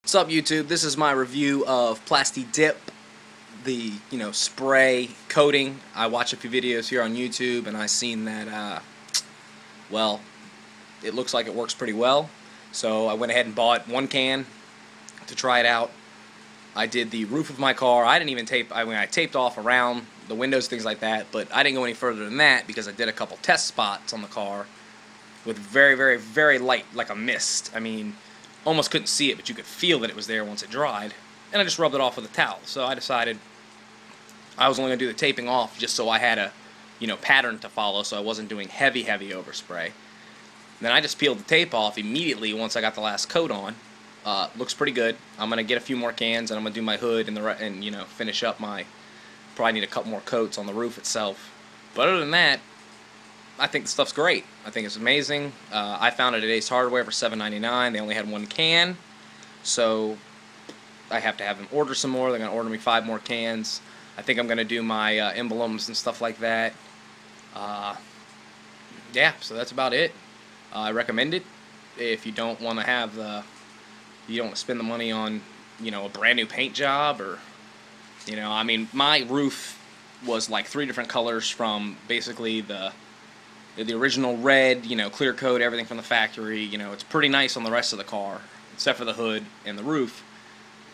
What's up, YouTube? This is my review of Plasti Dip, the spray coating. I watch a few videos here on YouTube and I seen that well, it looks like it works pretty well, so I went ahead and bought one can to try it out. I did the roof of my car. I didn't even tape. I taped off around the windows, things like that, but I didn't go any further than that because I did a couple test spots on the car with very, very, very light, like a mist. I mean, almost couldn't see it, but you could feel that it was there once it dried. And I just rubbed it off with a towel. So I decided I was only going to do the taping off just so I had a, pattern to follow, so I wasn't doing heavy, heavy overspray. Then I just peeled the tape off immediately once I got the last coat on. Looks pretty good. I'm going to get a few more cans, and I'm going to do my hood and finish up my... Probably need a couple more coats on the roof itself. But other than that, I think the stuff's great. I think it's amazing. I found it at Ace Hardware for $7.99. They only had one can, so I have to have them order some more. They're going to order me 5 more cans. I think I'm going to do my emblems and stuff like that. Yeah, so that's about it. I recommend it if you don't want to have you don't want to spend the money on, a brand new paint job or, I mean, my roof was like 3 different colors from basically the original red, clear coat, everything from the factory. It's pretty nice on the rest of the car, except for the hood and the roof.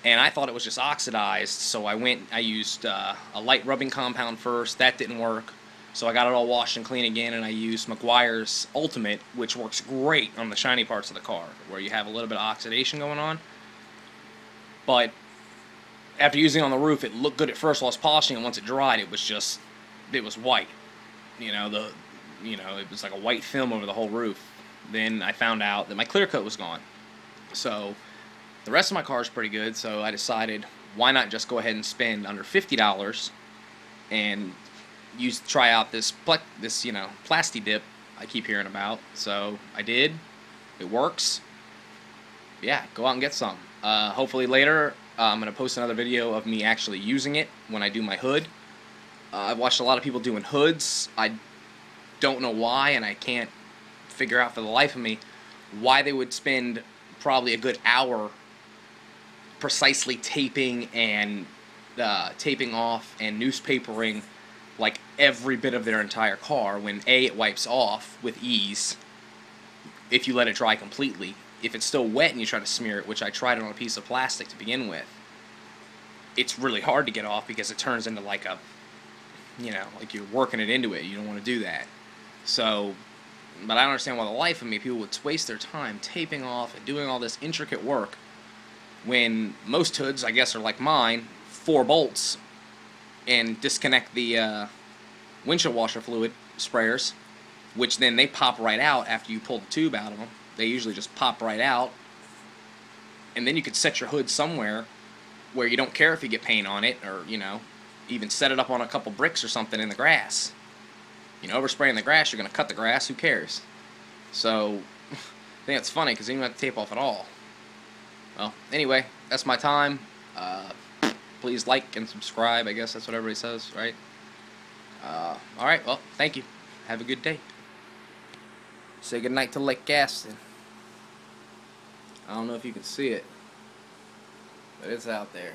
And I thought it was just oxidized, so I used a light rubbing compound first. That didn't work, so I got it all washed and clean again, and I used Meguiar's Ultimate, which works great on the shiny parts of the car, where you have a little bit of oxidation going on. But after using it on the roof, it looked good at first while I was polishing, and once it dried, it was white. It was like a white film over the whole roof. Then I found out that my clear coat was gone. So the rest of my car is pretty good, so I decided why not just go ahead and spend under $50 and try out this Plasti Dip I keep hearing about. So I did. It works. Yeah, go out and get some. Hopefully later I'm going to post another video of me actually using it when I do my hood. I've watched a lot of people doing hoods. I don't know why, and I can't figure out for the life of me why they would spend probably a good hour precisely taping and taping off and newspapering like every bit of their entire car when A, it wipes off with ease if you let it dry completely. If it's still wet and you try to smear it, which I tried it on a piece of plastic to begin with, it's really hard to get off because it turns into like a, like you're working it into it. You don't want to do that. So, but I don't understand why the life of me people would waste their time taping off and doing all this intricate work when most hoods, I guess, are like mine, 4 bolts, and disconnect the windshield washer fluid sprayers, which then they pop right out after you pull the tube out of them. They usually just pop right out, and then you could set your hood somewhere where you don't care if you get paint on it, or, even set it up on a couple bricks or something in the grass. Overspraying the grass, you're going to cut the grass, who cares? So, I think it's funny because you don't have to tape off at all. Well, anyway, that's my time. Please like and subscribe, I guess that's what everybody says, right? Alright, well, thank you. Have a good day. Say goodnight to Lake Gaston. I don't know if you can see it, but it's out there.